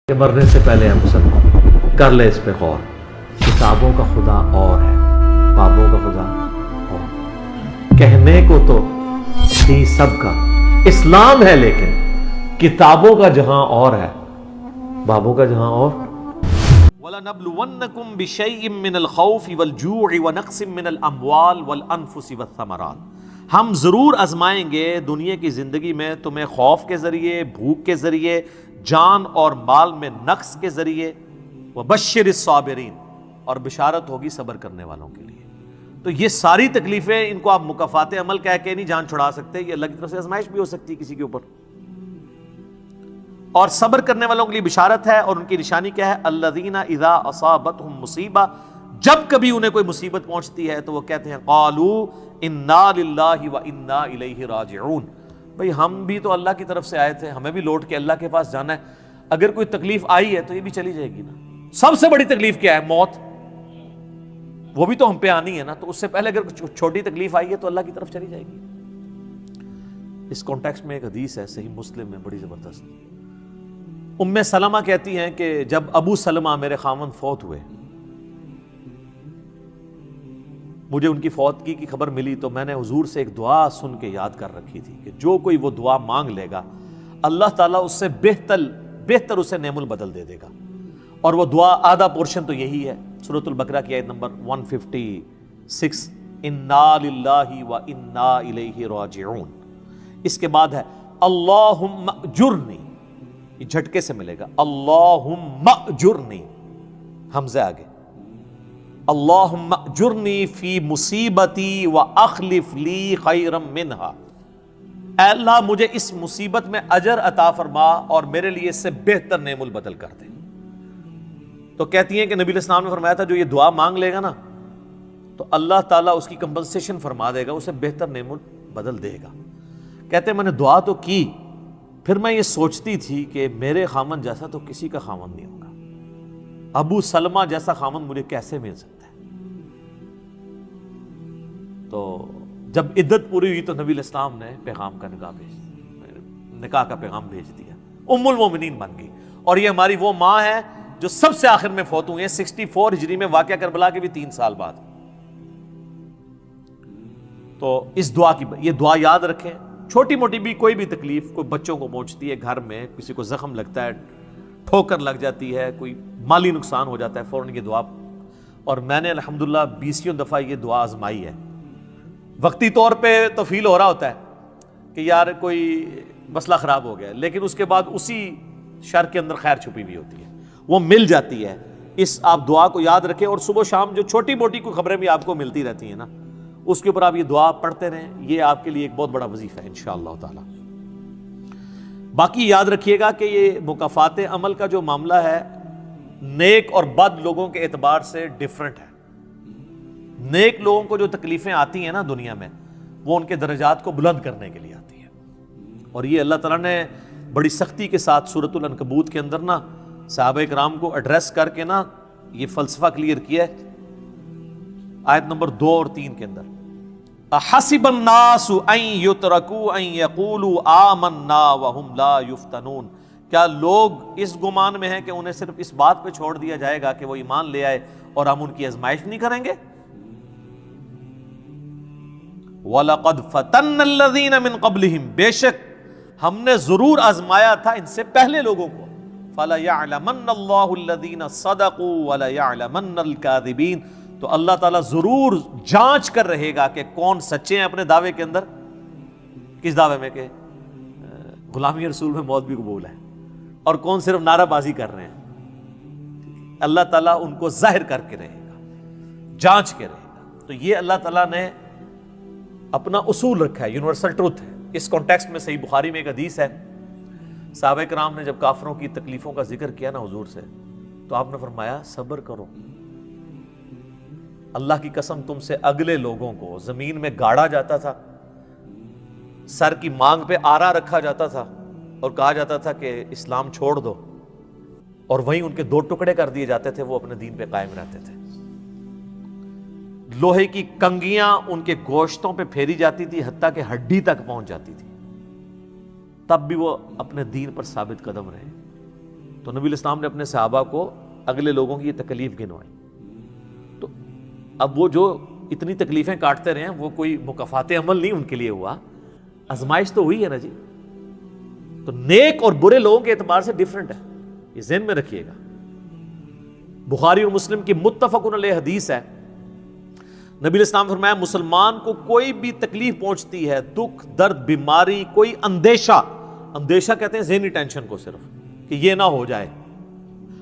کہ مرنے سے پہلے ہم سب کر لے اس پہ غور. کتابوں کا خدا اور ہے، بابوں کا خدا اور. کہنے کو تو تھی سب کا اسلام ہے، لیکن کتابوں کا جہاں اور ہے، بابوں کا جہاں اور. وَلَنَبْلُوَنَّكُمْ بِشَيْءٍ مِّنَ الْخَوْفِ وَالْجُوعِ وَنَقْصٍ مِّنَ الْأَمْوَالِ وَالْأَنفُسِ وَالثَّمَرَاتِ. ہم ضرور آزمائیں گے دنیا کی زندگی میں تمہیں خوف کے ذریعے، بھوک کے ذریعے، جان اور مال میں نقص کے ذریعے. وَبَشِّرِ الصَّابِرِينَ، اور بشارت ہوگی صبر کرنے والوں کے لیے. تو یہ ساری تکلیفیں، ان کو آپ مکافات عمل کہہ کے نہیں جان چھڑا سکتے، یہ اللہ کی طرف سے آزمائش بھی ہو سکتی ہے کسی کے اوپر. اور صبر کرنے والوں کے لیے بشارت ہے، اور ان کی نشانی کیا ہے؟ الذین اذا اصابتهم مصیبہ، جب کبھی انہیں کوئی مصیبت پہنچتی ہے تو وہ کہتے ہیں قالوا انا للہ وانا الیہ راجعون. بھئی ہم بھی تو اللہ کی طرف سے آئے تھے، ہمیں بھی لوٹ کے اللہ کے پاس جانا ہے. اگر کوئی تکلیف آئی ہے تو یہ بھی چلی جائے گی نا. سب سے بڑی تکلیف کیا ہے؟ موت. وہ بھی تو ہم پہ آنی ہے نا. تو اس سے پہلے اگر چھوٹی تکلیف آئی ہے تو اللہ کی طرف چلی جائے گی. اس کانٹیکسٹ میں ایک حدیث ہے صحیح مسلم میں، بڑی زبردست. ام سلمہ کہتی ہیں کہ جب ابو سلمہ میرے خاوند فوت ہوئے، مجھے ان کی فوتگی کی خبر ملی تو میں نے حضور سے ایک دعا سن کے یاد کر رکھی تھی کہ جو کوئی وہ دعا مانگ لے گا اللہ تعالیٰ اس سے بہتر اسے نعم البدل دے دے گا. اور وہ دعا آدھا پورشن تو یہی ہے، سورۃ البقرہ کی آیت نمبر 156، انا للہ وانا الیہ راجعون. اس کے بعد ہے اللہم اجرنی، یہ جھٹکے سے ملے گا، اللہم اجرنی، حمزہ آگے، اللہم اجرنی فی مصیبتی واخلف لی خیرا منہا. اے اللہ مجھے اس مصیبت میں اجر عطا فرما اور میرے لیے اس سے بہتر نعم البدل کر دے. تو کہتی ہیں کہ نبی علیہ السلام نے فرمایا تھا جو یہ دعا مانگ لے گا نا تو اللہ تعالیٰ اس کی کمپنسیشن فرما دے گا، اسے بہتر نعم البدل دے گا. کہتے ہیں میں نے دعا تو کی، پھر میں یہ سوچتی تھی کہ میرے خامن جیسا تو کسی کا خامن نہیں ہوگا، ابو سلمہ جیسا خامن مجھے کیسے مل سکتا ہے. تو جب عدت پوری ہوئی تو نبی علیہ السلام نے پیغام کا نکاح کا پیغام بھیج دیا، ام المومنین بن گئی. اور یہ ہماری وہ ماں ہے جو سب سے آخر میں فوت ہوئی ہیں 64 ہجری میں، واقعہ کربلا کے بھی 3 سال بعد. تو اس دعا کی یہ دعا یاد رکھیں. چھوٹی موٹی بھی کوئی بھی تکلیف کوئی بچوں کو پہنچتی ہے، گھر میں کسی کو زخم لگتا ہے، ٹھوکر لگ جاتی ہے، کوئی مالی نقصان ہو جاتا ہے، فوراً یہ دعا. اور میں نے الحمدللہ 20 دفعہ یہ دعا آزمائی ہے. وقتی طور پہ تو فیل ہو رہا ہوتا ہے کہ یار کوئی مسئلہ خراب ہو گیا، لیکن اس کے بعد اسی شر کے اندر خیر چھپی ہوئی ہوتی ہے، وہ مل جاتی ہے. اس آپ دعا کو یاد رکھیں، اور صبح و شام جو چھوٹی موٹی کوئی خبریں بھی آپ کو ملتی رہتی ہیں نا، اس کے اوپر آپ یہ دعا پڑھتے رہیں. یہ آپ کے لیے ایک بہت بڑا وظیفہ ہے انشاءاللہ تعالی. باقی یاد رکھیے گا کہ یہ مکافات عمل کا جو معاملہ ہے نیک اور بد لوگوں کے اعتبار سے ڈیفرنٹ ہے. نیک لوگوں کو جو تکلیفیں آتی ہیں نا دنیا میں، وہ ان کے درجات کو بلند کرنے کے لیے آتی ہیں. اور یہ اللہ تعالیٰ نے بڑی سختی کے ساتھ سورۃ العنکبوت کے اندر نا صحابہ کرام کو ایڈریس کر کے نا یہ فلسفہ کلیئر کیا ہے. آیت نمبر 2 اور 3 کے اندر احسب الناس ان یترکوا ان یقولوا آمنا وهم لا یفتنون. کیا لوگ اس گمان میں ہیں کہ انہیں صرف اس بات پہ چھوڑ دیا جائے گا کہ وہ ایمان لے آئے اور ہم ان کی آزمائش نہیں کریں گے؟ وَلَقَدْ فَتَنَّ الَّذِينَ مِن قَبْلِهِمْ، بے شک ہم نے ضرور آزمایا تھا ان سے پہلے لوگوں کو. فَلَيَعْلَمَنَّ اللَّهُ الَّذِينَ صَدَقُوا وَلَيَعْلَمَنَّ الْكَاذِبِينَ. تو اللہ تعالیٰ ضرور جانچ کر رہے گا کہ کون سچے ہیں اپنے دعوے کے اندر. کس دعوے میں؟ کہ غلامی رسول میں موت بھی قبول ہے، اور کون صرف نعرہ بازی کر رہے ہیں. اللہ تعالیٰ ان کو ظاہر کر کے رہے گا، جانچ کے رہے گا. تو یہ اللہ تعالیٰ نے اپنا اصول رکھا ہے، یونیورسل ٹروتھ ہے. اس کانٹیکسٹ میں صحیح بخاری میں ایک حدیث ہے، صحابہ کرام نے جب کافروں کی تکلیفوں کا ذکر کیا نا حضور سے، تو آپ نے فرمایا صبر کرو، اللہ کی قسم تم سے اگلے لوگوں کو زمین میں گاڑا جاتا تھا، سر کی مانگ پہ آرا رکھا جاتا تھا اور کہا جاتا تھا کہ اسلام چھوڑ دو، اور وہیں ان کے 2 ٹکڑے کر دیے جاتے تھے، وہ اپنے دین پہ قائم رہتے تھے. لوہے کی کنگیاں ان کے گوشتوں پہ پھیری جاتی تھی حتیٰ کہ ہڈی تک پہنچ جاتی تھی، تب بھی وہ اپنے دین پر ثابت قدم رہے. تو نبی الاسلام نے اپنے صحابہ کو اگلے لوگوں کی یہ تکلیف گنوائی. تو اب وہ جو اتنی تکلیفیں کاٹتے رہے ہیں وہ کوئی مکافات عمل نہیں ان کے لیے ہوا, آزمائش تو ہوئی ہے نا جی. تو نیک اور برے لوگوں کے اعتبار سے ڈیفرنٹ ہے, یہ ذہن میں رکھیے گا. بخاری اور مسلم کی متفق علیہ حدیث ہے, نبی الاسلام نے فرمایا مسلمان کو کوئی بھی تکلیف پہنچتی ہے, دکھ درد بیماری, کوئی اندیشہ, اندیشہ کہتے ہیں ذہنی ٹینشن کو صرف کہ یہ نہ ہو جائے,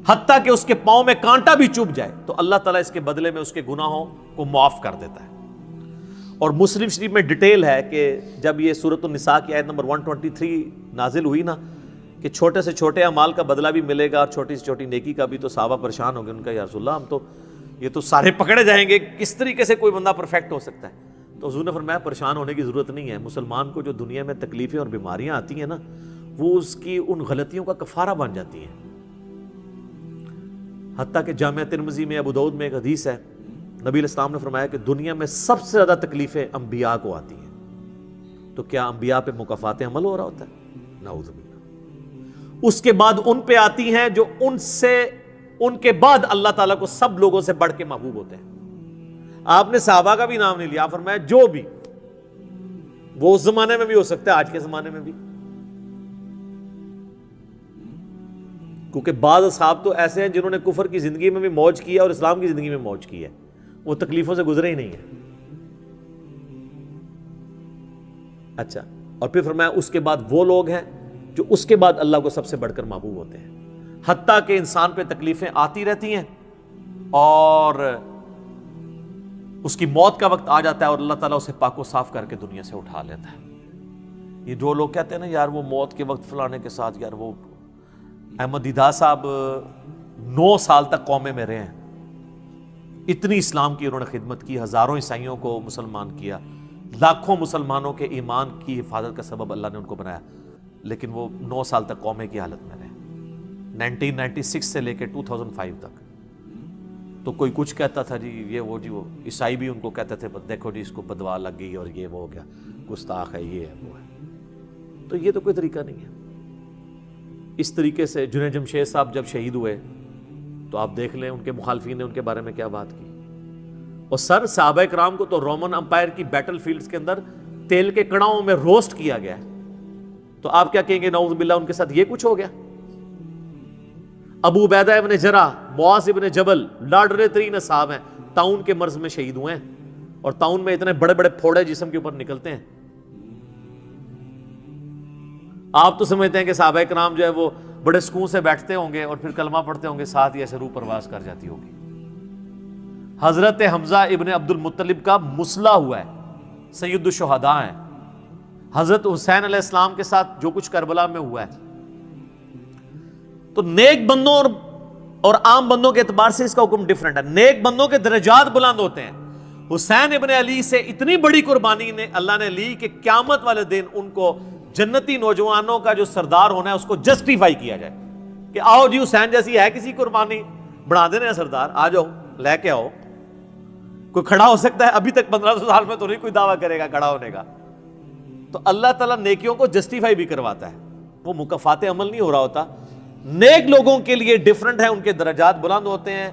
حتیٰ کہ اس کے پاؤں میں کانٹا بھی چبھ جائے, تو اللہ تعالیٰ اس کے بدلے میں اس کے گناہوں کو معاف کر دیتا ہے. اور مسلم شریف میں ڈیٹیل ہے کہ جب یہ سورۃ النساء کی آیت نمبر 123 نازل ہوئی نا, کہ چھوٹے سے چھوٹے اعمال کا بدلہ بھی ملے گا اور چھوٹی سے چھوٹی نیکی کا بھی, تو صحابہ پریشان ہو گئے. ان کا یا رسول اللہ ہم تو یہ تو سارے پکڑے جائیں گے, کس طریقے سے کوئی بندہ پرفیکٹ ہو سکتا ہے؟ تو حضور نے فرمایا پریشان ہونے کی ضرورت نہیں ہے. مسلمان کو جو دنیا میں تکلیفیں اور بیماریاں آتی ہیں نا, وہ اس کی ان غلطیوں کا کفارہ بن جاتی ہیں. حتیٰ کہ جامعہ ترمذی میں, ابو داؤد میں ایک حدیث ہے, نبی علیہ السلام نے فرمایا کہ دنیا میں سب سے زیادہ تکلیفیں انبیاء کو آتی ہیں. تو کیا انبیاء پہ مکافات عمل ہو رہا ہوتا ہے؟ نعوذ باللہ. اس کے بعد ان پہ آتی ہیں جو ان کے بعد اللہ تعالیٰ کو سب لوگوں سے بڑھ کے محبوب ہوتے ہیں. آپ نے صحابہ کا بھی نام نہیں لیا, آپ فرمایا جو بھی, وہ اس زمانے میں بھی ہو سکتا ہے, آج کے زمانے میں بھی, کیونکہ بعض اصحاب تو ایسے ہیں جنہوں نے کفر کی زندگی میں بھی موج کی ہے اور اسلام کی زندگی میں موج کی ہے, وہ تکلیفوں سے گزرے ہی نہیں ہیں. اچھا, اور پھر فرمایا اس کے بعد وہ لوگ ہیں جو اس کے بعد اللہ کو سب سے بڑھ کر محبوب ہوتے ہیں. حتیٰ کہ انسان پہ تکلیفیں آتی رہتی ہیں اور اس کی موت کا وقت آ جاتا ہے اور اللہ تعالیٰ اسے پاک و صاف کر کے دنیا سے اٹھا لیتا ہے. یہ جو لوگ کہتے ہیں نا یار وہ موت کے وقت فلانے کے ساتھ, یار وہ احمد دیدہ صاحب 9 سال تک قومے میں رہے ہیں, اتنی اسلام کی انہوں نے خدمت کی, ہزاروں عیسائیوں کو مسلمان کیا, لاکھوں مسلمانوں کے ایمان کی حفاظت کا سبب اللہ نے ان کو بنایا, لیکن وہ 9 سال تک قومے کی حالت میں رہے, 1996 سے لے کے 2005 تک. تو کوئی کچھ کہتا تھا جی یہ وہ عیسائی بھی ان کو کہتے تھے دیکھو جی اس کو بدوا لگ گئی اور یہ وہ ہو گیا, گستاخ ہے, یہ ہے وہ ہے. تو یہ تو کوئی طریقہ نہیں ہے. اس طریقے سے جنید جمشید صاحب جب شہید ہوئے تو آپ دیکھ لیں ان کے مخالفین نے ان کے بارے میں کیا بات کی. اور سر صحابہ کرام کو تو رومن امپائر کی بیٹل فیلڈز کے اندر تیل کے کڑاؤں میں روسٹ کیا گیا ہے, تو آپ کیا کہیں گے نعوذ باللہ ان کے ساتھ یہ کچھ ہو گیا؟ ابو عبیدہ ابن جرح, معاذ ابن جبل لاڈلے ترین صحابہ ہیں, طاعون کے مرض میں شہید ہوئے ہیں, اور طاعون میں اتنے بڑے بڑے پھوڑے جسم کے اوپر نکلتے ہیں. آپ تو سمجھتے ہیں کہ صحابہ کرام جو ہے وہ بڑے سکون سے بیٹھتے ہوں گے اور پھر کلمہ پڑھتے ہوں گے, ساتھ ہی ایسے روح پرواز کر جاتی ہوگی. حضرت حمزہ ابن عبد المطلب کا مسلح ہوا ہے, سید الشہداء ہیں. حضرت حسین علیہ السلام کے ساتھ جو کچھ کربلا میں ہوا ہے. تو نیک بندوں اور عام بندوں کے اعتبار سے اس کا حکم ڈیفرنٹ ہے. نیک بندوں کے درجات بلند ہوتے ہیں. حسین ابن علی سے اتنی بڑی قربانی نے اللہ نے لی کہ قیامت والے دن ان کو جنتی نوجوانوں کا جو سردار ہونا ہے اس کو جسٹیفائی کیا جائے کہ آؤ جی حسین جیسی ہے کسی قربانی, بنا دینا ہے سردار, آ جاؤ لے کے آؤ. کوئی کھڑا ہو سکتا ہے؟ ابھی تک 1500 سال میں تو نہیں کوئی دعویٰ کرے گا کھڑا ہونے کا. تو اللہ تعالیٰ نیکیوں کو جسٹیفائی بھی کرواتا ہے, وہ مکافات عمل نہیں ہو رہا ہوتا. نیک لوگوں کے لیے ڈیفرنٹ ہے, ان کے درجات بلند ہوتے ہیں,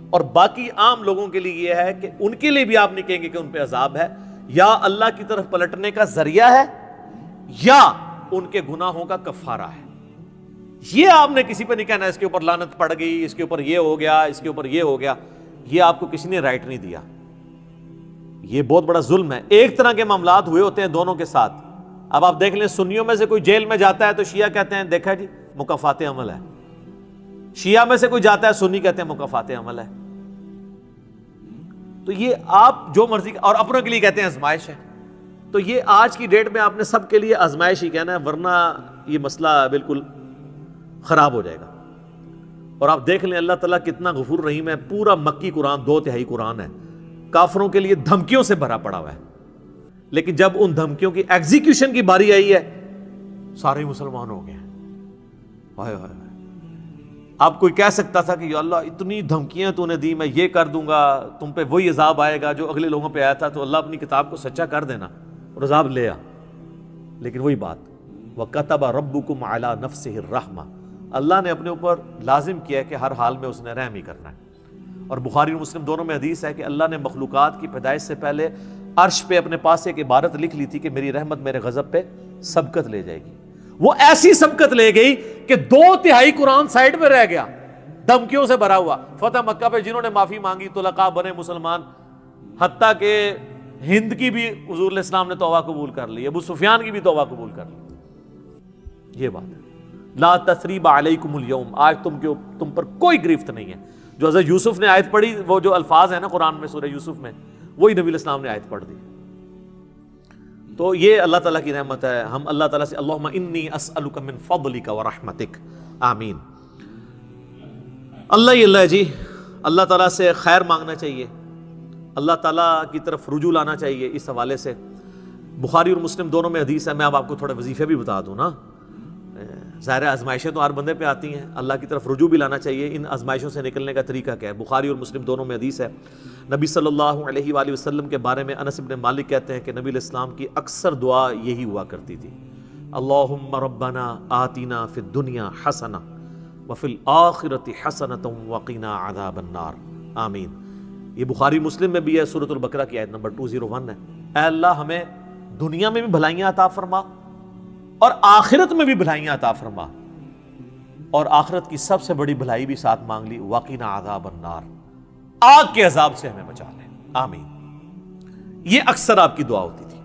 اور باقی عام لوگوں کے لیے یہ ہے کہ ان کے لیے بھی آپ نہیں کہیں گے کہ ان پہ عذاب ہے, یا اللہ کی طرف پلٹنے کا ذریعہ ہے یا ان کے گناہوں کا کفارہ ہے. یہ آپ نے کسی پہ نہیں کہنا اس کے اوپر لعنت پڑ گئی, اس کے اوپر یہ ہو گیا, اس کے اوپر یہ ہو گیا. یہ آپ کو کسی نے رائٹ نہیں دیا. یہ بہت بڑا ظلم ہے. ایک طرح کے معاملات ہوئے ہوتے ہیں دونوں کے ساتھ. اب آپ دیکھ لیں سنیوں میں سے کوئی جیل میں جاتا ہے تو شیعہ کہتے ہیں دیکھا جی مکافات عمل ہے, شیعہ میں سے کوئی جاتا ہے سنی کہتے ہیں مکافات عمل ہے. تو یہ آپ جو مرضی, اور اپنوں کے لیے کہتے ہیں آزمائش ہے. تو یہ آج کی ڈیٹ میں آپ نے سب کے لیے آزمائش ہی کہنا ہے, ورنہ یہ مسئلہ بالکل خراب ہو جائے گا. اور آپ دیکھ لیں اللہ تعالیٰ کتنا غفور رحیم ہے. پورا مکی قرآن 2/3 قرآن ہے کافروں کے لیے دھمکیوں سے بھرا پڑا ہوا ہے, لیکن جب ان دھمکیوں کی ایگزیکیوشن کی باری آئی ہے سارے مسلمان ہو گئے. ہائے ہائے, آپ کوئی کہہ سکتا تھا کہ یا اللہ اتنی دھمکیاں تو نے دی, میں یہ کر دوں گا, تم پہ وہی عذاب آئے گا جو اگلے لوگوں پہ آیا تھا, تو اللہ اپنی کتاب کو سچا کر دینا اور عذاب لے آ. لیکن وہی بات وَكَتَبَ رَبُّكُمْ عَلَى نَفْسِهِ الرَّحْمَةِ, اللہ نے اپنے اوپر لازم کیا ہے کہ ہر حال میں اس نے رحم ہی کرنا ہے. اور بخاری اور مسلم دونوں میں حدیث ہے کہ اللہ نے مخلوقات کی پیدائش سے پہلے عرش پہ اپنے پاس ایک عبارت لکھ لی تھی کہ میری رحمت میرے غضب پہ سبقت لے جائے گی. وہ ایسی سبقت لے گئی کہ 2/3 قرآن سائڈ میں رہ گیا، دھمکیوں سے بھرا ہوا. فتح مکہ پہ جنہوں نے معافی مانگی طلقاء بنے مسلمان، حتیٰ کہ ہند کی بھی حضور علیہ السلام نے توبہ قبول کر لی، ابو سفیان کی بھی توبہ قبول کر لی. یہ بات ہے. لا تثریب علیکم اليوم، آج تم پر کوئی گرفت نہیں ہے. جو حضرت یوسف نے آیت پڑھی، وہ جو الفاظ ہیں نا قرآن میں سورہ یوسف میں، وہی نبی علیہ السلام نے آیت پڑھ دی. تو یہ اللہ تعالیٰ کی رحمت ہے. ہم اللہ تعالیٰ سے اللہم انی اسألک من فضلک ورحمتک، آمین. اللہ جی، اللہ تعالیٰ سے خیر مانگنا چاہیے، اللہ تعالیٰ کی طرف رجوع لانا چاہیے. اس حوالے سے بخاری اور مسلم دونوں میں حدیث ہے. میں اب آپ کو تھوڑے وظیفے بھی بتا دوں نا. ظاہر آزمائشیں تو ہر بندے پہ آتی ہیں، اللہ کی طرف رجوع بھی لانا چاہیے. ان آزمائشوں سے نکلنے کا طریقہ کیا ہے؟ بخاری اور مسلم دونوں میں حدیث ہے. نبی صلی اللہ علیہ وآلہ وسلم کے بارے میں انس بن مالک کہتے ہیں کہ نبی علیہ السلام کی اکثر دعا یہی ہوا کرتی تھی، اللہم ربنا آتنا فی الدنیا حسنہ وفی الآخرۃ حسنۃ وقنا عذاب النار، آمین. یہ بخاری مسلم میں بھی ہے، سورۃ البقرہ کی آیت نمبر 201 ہے. اے اللہ ہمیں دنیا میں بھی بھلائیاں عطا فرما اور آخرت میں بھی بھلائیاں عطا فرما، اور آخرت کی سب سے بڑی بھلائی بھی ساتھ مانگ لی، وقنا عذاب النار، آگ کے عذاب سے ہمیں بچا لے، آمین. یہ اکثر آپ کی دعا ہوتی تھی.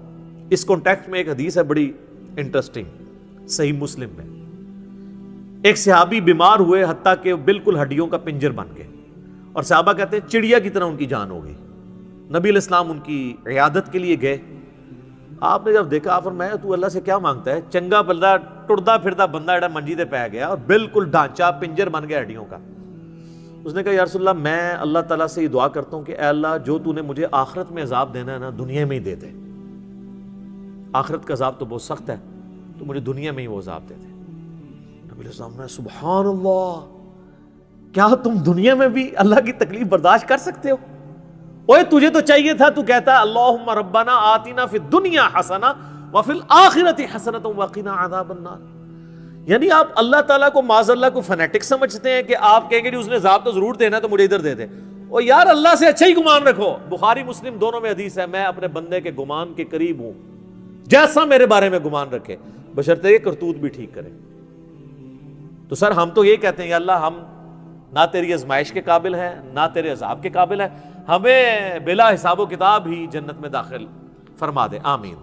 اس کانٹیکسٹ میں ایک حدیث ہے بڑی انٹرسٹنگ، صحیح مسلم میں. ایک صحابی بیمار ہوئے حتیٰ کہ بالکل ہڈیوں کا پنجر بن گئے، اور صحابہ کہتے ہیں چڑیا کی طرح ان کی جان ہو گئی. نبی علیہ السلام ان کی عیادت کے لیے گئے. آپ نے جب دیکھا، آپ فرمایا تو اللہ سے کیا مانگتا ہے؟ چنگا بندہ ٹردا پھردا بندہ ایڈا منجی دے پہ گیا اور بالکل ڈھانچہ پنجر بن گیا ہڈیوں کا. اس نے کہا یا رسول اللہ، میں اللہ تعالیٰ سے یہ دعا کرتا ہوں کہ اے اللہ جو تو نے مجھے آخرت میں عذاب دینا ہے نا، دنیا میں ہی دے دے. آخرت کا عذاب تو بہت سخت ہے، تو مجھے دنیا میں ہی وہ عذاب دے دے. نبی علیہ السلام نے سبحان اللہ، کیا تم دنیا میں بھی اللہ کی تکلیف برداشت کر سکتے ہو؟ اوے تجھے تو چاہیے تھا، تو کہتا ہے اللہم ربنا آتنا فی الدنیا حسنہ وفی الآخرۃ حسنۃ وقنا عذاب النار. یعنی آپ اللہ تعالیٰ کو معاذ اللہ کو فنیٹک سمجھتے ہیں کہ آپ کہیں گے جی اس نے عذاب تو ضرور دینا تو مجھے ادھر دے دے. او یار اللہ سے اچھا ہی گمان رکھو. بخاری مسلم دونوں میں حدیث ہے، میں اپنے بندے کے گمان کے قریب ہوں جیسا میرے بارے میں گمان رکھے، بشرطے یہ کرتوت بھی ٹھیک کرے. تو سر ہم تو یہ کہتے ہیں یا اللہ ہم نہ تیری آزمائش کے قابل ہیں نہ تیرے عذاب کے قابل ہیں، ہمیں بلا حساب و کتاب ہی جنت میں داخل فرما دے، آمین.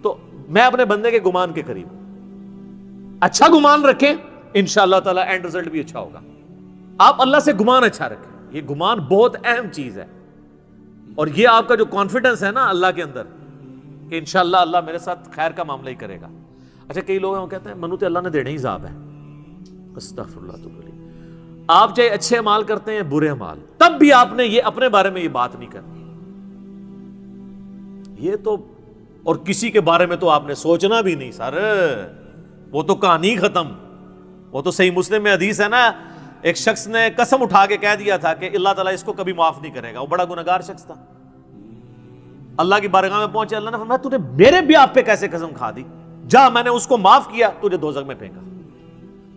تو میں اپنے بندے کے گمان کے قریب ہوں. اچھا گمان رکھیں، انشاءاللہ تعالی اینڈ رزلٹ بھی اچھا ہوگا. آپ اللہ سے گمان اچھا رکھیں، یہ گمان بہت اہم چیز ہے. اور یہ آپ کا جو کانفیڈنس ہے نا اللہ کے اندر کہ انشاءاللہ اللہ میرے ساتھ خیر کا معاملہ ہی کرے گا. اچھا کئی لوگ ہیں وہ کہتے ہیں منو تے اللہ نے دینے ہی عذاب ہے. استغفر اللہ. تو آپ چاہے اچھے اعمال کرتے ہیں برے اعمال، تب بھی آپ نے یہ اپنے بارے میں یہ بات نہیں کرنی. یہ تو اور کسی کے بارے میں تو آپ نے سوچنا بھی نہیں سر، وہ تو کہانی ختم. وہ تو صحیح مسلم میں حدیث ہے نا، ایک شخص نے قسم اٹھا کے کہہ دیا تھا کہ اللہ تعالیٰ اس کو کبھی معاف نہیں کرے گا. وہ بڑا گنہگار شخص تھا. اللہ کی بارگاہ میں پہنچے، اللہ نے فرمایا تو نے میرے بھی آپ پہ کیسے قسم کھا دی؟ جا، میں نے اس کو معاف کیا، تجھے دوزخ میں پھینکا.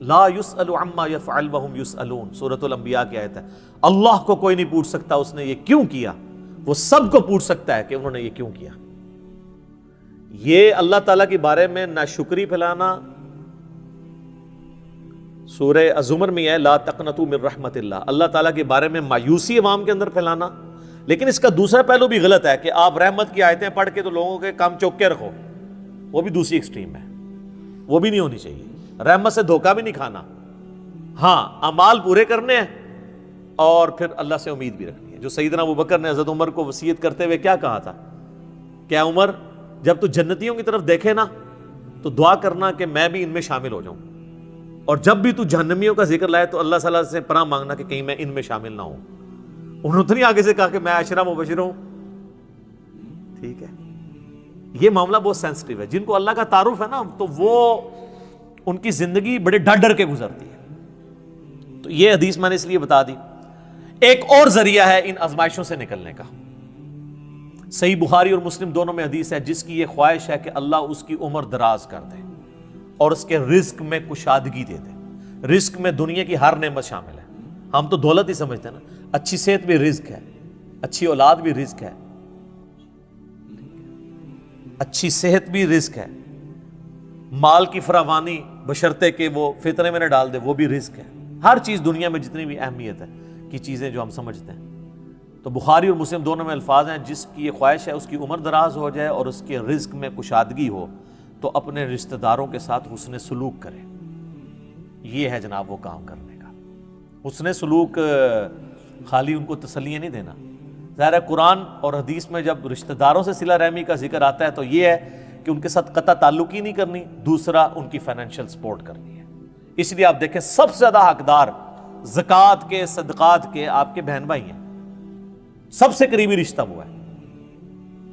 لا يسأل عما يفعل وهم يسألون، سورۃ الانبیاء کی آیت ہے. اللہ کو کوئی نہیں پوچھ سکتا اس نے یہ کیوں کیا، وہ سب کو پوچھ سکتا ہے کہ انہوں نے یہ کیوں کیا. یہ اللہ تعالیٰ کے بارے میں ناشکری پھیلانا سورہ الزمر میں ہے، لا تقنطوا من رحمت اللہ، اللہ تعالیٰ کے بارے میں مایوسی عوام کے اندر پھیلانا. لیکن اس کا دوسرا پہلو بھی غلط ہے کہ آپ رحمت کی آیتیں پڑھ کے تو لوگوں کے کام چوک کے رکھو، وہ بھی دوسری ایکسٹریم ہے، وہ بھی نہیں ہونی چاہیے. رحمت سے دھوکہ بھی نہیں کھانا، ہاں اعمال پورے کرنے ہیں اور پھر اللہ سے امید بھی رکھنی ہے. جو سیدنا ابوبکر نے حضرت عمر کو وصیت کرتے ہوئے کیا کہا تھا کہ عمر جب تو جنتیوں کی طرف دیکھے نا تو دعا کرنا کہ میں بھی ان میں شامل ہو جاؤں، اور جب بھی تو جہنمیوں کا ذکر لائے تو اللہ صلی اللہ سے پناہ مانگنا کہ کہیں میں ان میں شامل نہ ہوں. انہوں نے آگے سے کہا کہ میں عشرہ مبشر ہوں. ٹھیک ہے، یہ معاملہ بہت سینسٹیو ہے. جن کو اللہ کا تعارف ہے نا تو وہ ان کی زندگی بڑے ڈر ڈر کے گزرتی ہے. تو یہ حدیث میں نے اس لیے بتا دی. ایک اور ذریعہ ہے ان آزمائشوں سے نکلنے کا. صحیح بخاری اور مسلم دونوں میں حدیث ہے، جس کی یہ خواہش ہے کہ اللہ اس کی عمر دراز کر دے اور اس کے رزق میں کشادگی دے دے. رزق میں دنیا کی ہر نعمت شامل ہے. ہم تو دولت ہی سمجھتے ہیں نا. اچھی صحت بھی رزق ہے, اچھی اولاد بھی رزق ہے, اچھی صحت بھی رزق ہے, مال کی فراوانی بشرطے کہ وہ فطرے میں نہ ڈال دے وہ بھی رزق ہے. ہر چیز دنیا میں جتنی بھی اہمیت ہے کی چیزیں جو ہم سمجھتے ہیں. تو بخاری اور مسلم دونوں میں الفاظ ہیں, جس کی یہ خواہش ہے اس کی عمر دراز ہو جائے اور اس کے رزق میں کشادگی ہو تو اپنے رشتہ داروں کے ساتھ حسن سلوک کرے. یہ ہے جناب وہ کام کرنے کا. حسن سلوک خالی ان کو تسلیاں نہیں دینا. ظاہر ہے قرآن اور حدیث میں جب رشتہ داروں سے صلہ رحمی کا ذکر آتا ہے تو یہ ہے کہ ان کے ساتھ قطع تعلق ہی نہیں کرنی, دوسرا ان کی فائنینشیل سپورٹ کرنی ہے. اس لیے آپ دیکھیں سب سے زیادہ حقدار زکوٰۃ کے, صدقات کے آپ کے بہن بھائی ہیں. سب سے قریبی رشتہ وہ ہے,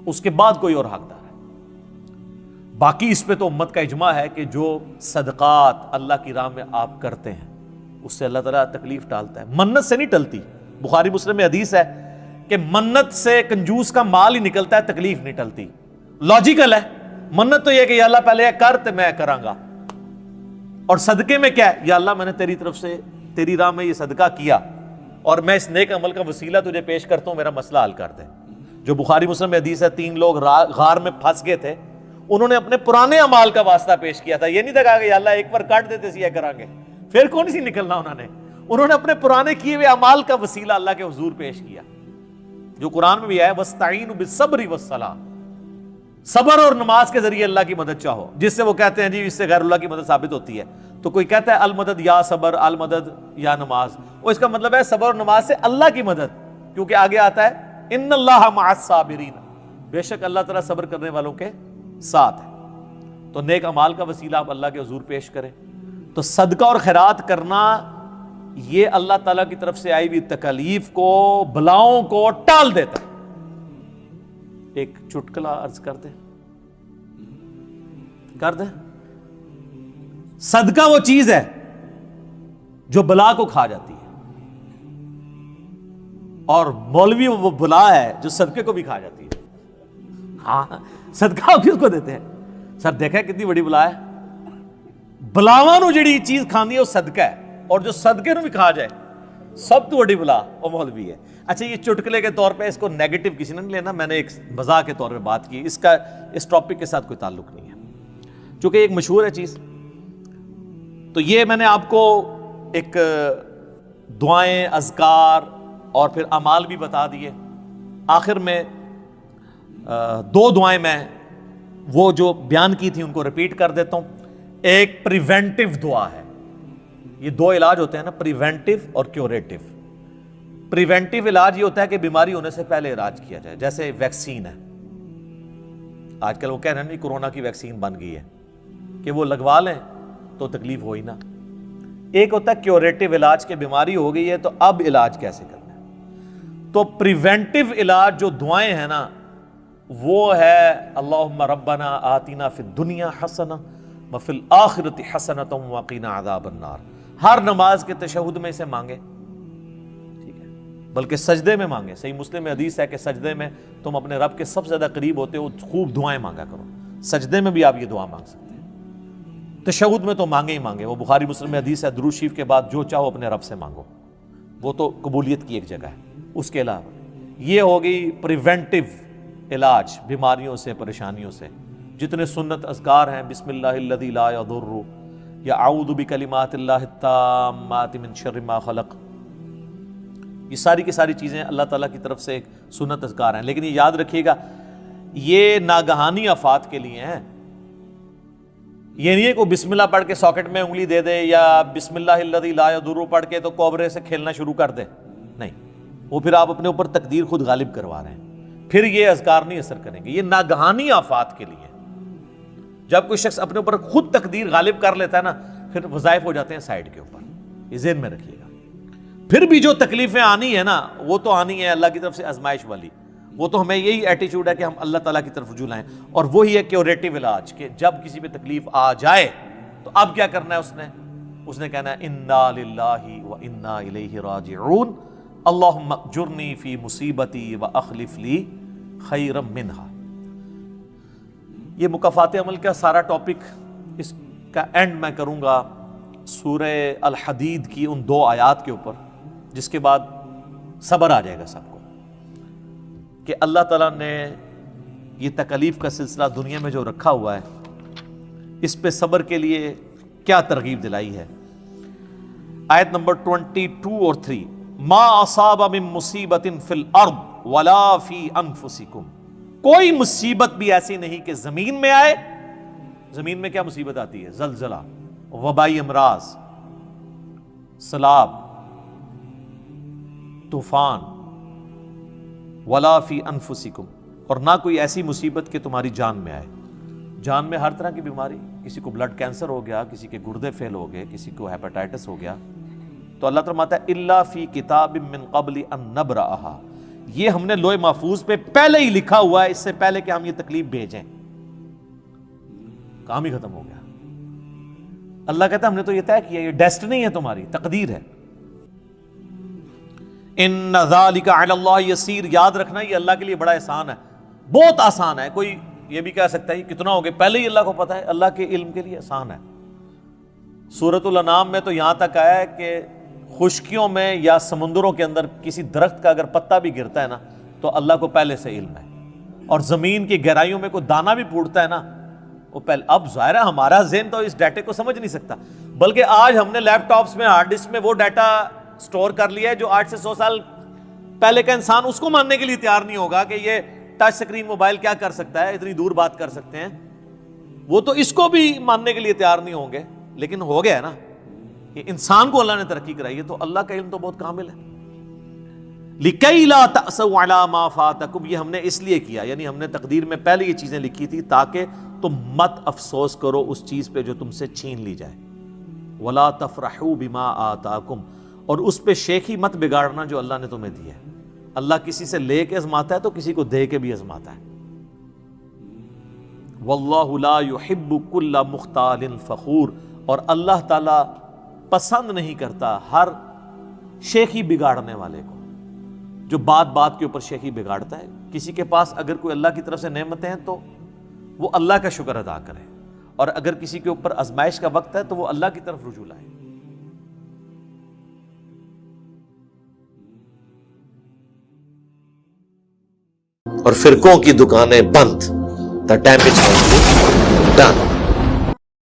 اس کے بعد کوئی اور حقدار ہے. باقی اس پہ تو امت کا اجماع ہے کہ جو صدقات اللہ کی راہ میں آپ کرتے ہیں اس سے اللہ تعالیٰ تکلیف ٹالتا ہے. منت سے نہیں ٹلتی. بخاری مسلم میں حدیث ہے کہ منت سے کنجوس کا مال ہی نکلتا ہے, تکلیف نہیں ٹلتی. لاجیکل ہے. منت تو یہ کہ یا اللہ پہلے کر تو میں کراں گا, اور صدقے میں کیا ہے, یا اللہ میں نے تیری طرف سے تیری راہ میں یہ صدقہ کیا اور میں اس نیک عمل کا وسیلہ تجھے پیش کرتا ہوں, میرا مسئلہ حل کر دے. جو بخاری مسلم میں حدیث ہے 3 لوگ غار میں پھنس گئے تھے, انہوں نے اپنے پرانے اعمال کا واسطہ پیش کیا تھا. یہ نہیں تھا کہ یا اللہ ایک بار کاٹ دیتے یہ کریں گے, پھر کون سی نکلنا. انہوں نے اپنے پرانے کیے ہوئے اعمال کا وسیلہ اللہ کے حضور پیش کیا, جو قرآن میں بھی ہے وَاسْتَعِينُوا بِالصَّبْرِ وَالصَّلَاةِ. صبر اور نماز کے ذریعے اللہ کی مدد چاہو, جس سے وہ کہتے ہیں جی اس سے غیر اللہ کی مدد ثابت ہوتی ہے. تو کوئی کہتا ہے المدد یا صبر, المدد یا نماز, اور اس کا مطلب ہے صبر اور نماز سے اللہ کی مدد, کیونکہ آگے آتا ہے ان اللہ مع الصابرین, بے شک اللہ تعالیٰ صبر کرنے والوں کے ساتھ ہے. تو نیک اعمال کا وسیلہ آپ اللہ کے حضور پیش کریں. تو صدقہ اور خیرات کرنا یہ اللہ تعالیٰ کی طرف سے آئی ہوئی تکالیف کو, بلاؤں کو ٹال دیتا ہے. ایک چٹکلا عرض کر دیں. صدقہ وہ چیز ہے جو بلا کو کھا جاتی ہے, اور مولوی وہ بلا ہے جو صدقے کو بھی کھا جاتی ہے. ہاں, صدقہ کس کو دیتے ہیں سر؟ دیکھا ہے کتنی بڑی بلا ہے. بلاواں نو جڑی چیز کھاندی ہے وہ صدقہ ہے, اور جو صدقے نو بھی کھا جائے سب تو بڑی بلا وہ مولوی ہے. اچھا, یہ چٹکلے کے طور پہ اس کو نیگیٹو کسی نے نہیں لینا, میں نے ایک مزاح کے طور پہ بات کی, اس کا اس ٹاپک کے ساتھ کوئی تعلق نہیں ہے, چونکہ ایک مشہور ہے چیز. تو یہ میں نے آپ کو ایک دعائیں, اذکار اور پھر اعمال بھی بتا دیے. آخر میں 2 دعائیں میں وہ جو بیان کی تھی ان کو ریپیٹ کر دیتا ہوں. ایک پریونٹیو دعا ہے. یہ 2 علاج ہوتے ہیں نا, پریونٹیو اور کیوریٹیو. پریونٹیو علاج یہ ہوتا ہے کہ بیماری ہونے سے پہلے علاج کیا جائے, جیسے ویکسین ہے. آج کل وہ کہہ رہے ہیں کورونا کی ویکسین بن گئی ہے کہ وہ لگوا لیں تو تکلیف ہوئی نا. ایک ہوتا ہے کیوریٹیو علاج کہ بیماری ہو گئی ہے تو اب علاج کیسے کرنا ہے. تو پریونٹیو علاج جو دعائیں ہیں نا وہ ہے اللہم ربنا آتنا فی الدنیا حسنہ وفی الآخرۃ حسنۃ وقنا عذاب النار. ہر نماز کے تشہد میں اسے مانگے, ٹھیک ہے, بلکہ سجدے میں مانگے. صحیح مسلم میں حدیث ہے کہ سجدے میں تم اپنے رب کے سب سے زیادہ قریب ہوتے ہو, خوب دعائیں مانگا کرو. سجدے میں بھی آپ یہ دعا مانگ سکتے ہیں, تشہد میں تو مانگے ہی مانگے. وہ بخاری مسلم میں حدیث ہے درود شریف کے بعد جو چاہو اپنے رب سے مانگو, وہ تو قبولیت کی ایک جگہ ہے. اس کے علاوہ یہ ہو گئی پریونٹیو علاج بیماریوں سے, پریشانیوں سے. جتنے سنت اذکار ہیں, بسم اللہ الذی لا یضر یا اعوذ بکلمات اللہ التامات من شر ما خلق, یہ ساری کی ساری چیزیں اللہ تعالیٰ کی طرف سے ایک سنت اذکار ہیں. لیکن یہ یاد رکھیے گا یہ ناگہانی آفات کے لیے ہیں. یہ نہیں ہے کہ بسم اللہ پڑھ کے ساکٹ میں انگلی دے دے یا بسم اللہ الذی لا یضر پڑھ کے تو کوبرے سے کھیلنا شروع کر دے. نہیں, وہ پھر آپ اپنے اوپر تقدیر خود غالب کروا رہے ہیں, پھر یہ اذکار نہیں اثر کریں گے. یہ ناگہانی آفات کے لیے. جب کوئی شخص اپنے اوپر خود تقدیر غالب کر لیتا ہے نا پھر وظائف ہو جاتے ہیں سائڈ کے اوپر. یہ ذہن میں رکھیے گا. پھر بھی جو تکلیفیں آنی ہیں نا وہ تو آنی ہے اللہ کی طرف سے آزمائش والی. وہ تو ہمیں یہی ایٹیچیوڈ ہے کہ ہم اللہ تعالیٰ کی طرف رجوع لائیں, اور وہی ہے کیوریٹیو علاج کہ جب کسی پہ تکلیف آ جائے تو اب کیا کرنا ہے. اس نے کہنا ہے انا للہ و انا الیہ راجعون اللہم اجرنی فی مصیبتی و اخلف لی خیرا منہا. یہ مکافات عمل کا سارا ٹاپک اس کا اینڈ میں کروں گا سورہ الحدید کی ان 2 آیات کے اوپر، جس کے بعد صبر آ جائے گا سب کو، کہ اللہ تعالیٰ نے یہ تکلیف کا سلسلہ دنیا میں جو رکھا ہوا ہے اس پہ صبر کے لیے کیا ترغیب دلائی ہے۔ آیت نمبر 22 اور 3، ما اصاب من مصیبت فی الارض ولا فی انفسکم، کوئی مصیبت بھی ایسی نہیں کہ زمین میں آئے۔ زمین میں کیا مصیبت آتی ہے؟ زلزلہ، وبائی امراض، سیلاب، طوفان، ولا فی انفسکم، اور نہ کوئی ایسی مصیبت کہ تمہاری جان میں آئے۔ جان میں ہر طرح کی بیماری، کسی کو بلڈ کینسر ہو گیا، کسی کے گردے فیل ہو گئے، کسی کو ہیپاٹائٹس ہو گیا، تو اللہ تعالیٰ فرماتا ہے الا فی کتاب من قبل ان نبرأھا، یہ ہم نے لوح محفوظ پہ پہلے ہی لکھا ہوا ہے، اس سے پہلے کہ ہم یہ تکلیف بھیجیں۔ کام ہی ختم ہو گیا۔ اللہ کہتا ہے ہم نے تو یہ طے کیا، یہ ڈیسٹنی ہے تمہاری، تقدیر ہے۔ ان ذالک علی اللہ یسیر، یاد رکھنا یہ اللہ کے لیے بڑا احسان ہے، بہت آسان ہے۔ کوئی یہ بھی کہہ سکتا ہے یہ کتنا ہو گیا، پہلے ہی اللہ کو پتا ہے، اللہ کے علم کے لیے آسان ہے۔ سورۃ الانعام میں تو یہاں تک آیا ہے کہ خشکیوں میں یا سمندروں کے اندر کسی درخت کا اگر پتا بھی گرتا ہے نا تو اللہ کو پہلے سے علم ہے، اور زمین کی گہرائیوں میں کوئی دانہ بھی پھوٹتا ہے نا وہ پہلے۔ اب ظاہر ہے ہمارا ذہن تو اس ڈیٹے کو سمجھ نہیں سکتا، بلکہ آج ہم نے لیپ ٹاپس میں ہارڈ ڈسک میں وہ ڈیٹا سٹور کر لیا ہے جو 8 سے 100 سال پہلے کا انسان اس کو ماننے کے لیے تیار نہیں ہوگا کہ یہ ٹچ سکرین موبائل کیا کر سکتا ہے، اتنی دور بات کر سکتے ہیں، وہ تو اس کو بھی ماننے کے لیے تیار نہیں ہوں گے۔ لیکن ہو گیا ہے نا کہ انسان کو اللہ نے ترقی کرائی ہے، تو اللہ کا علم تو بہت کامل ہے۔ لِكَيْ لَا تَأْسَوْا عَلَىٰ مَا فَاتَكُمْ، یہ ہم نے اس لیے کیا، یعنی ہم نے تقدیر میں پہلے یہ چیزیں لکھی تھی تاکہ تم مت افسوس کرو اس چیز پہ جو تم سے چھین لی جائے۔ وَلَا تَفْرَحُوا بِمَا آتَاكُمْ، اور اس پہ شیخی مت بگاڑنا جو اللہ نے تمہیں دی ہے۔ اللہ کسی سے لے کے آزماتا ہے تو کسی کو دے کے بھی آزماتا ہے۔ وَاللَّهُ لَا يُحِبُّ كُلَّ مُخْتَالٍ فَخُورٍ، اور اللہ تعالیٰ پسند نہیں کرتا ہر شیخی بگاڑنے والے کو، جو بات بات کے اوپر شیخی بگاڑتا ہے۔ کسی کے پاس اگر کوئی اللہ کی طرف سے نعمتیں ہیں تو وہ اللہ کا شکر ادا کرے، اور اگر کسی کے اوپر آزمائش کا وقت ہے تو وہ اللہ کی طرف رجوع لائے۔ اور فرقوں کی دکانیں بند، the damage has been done۔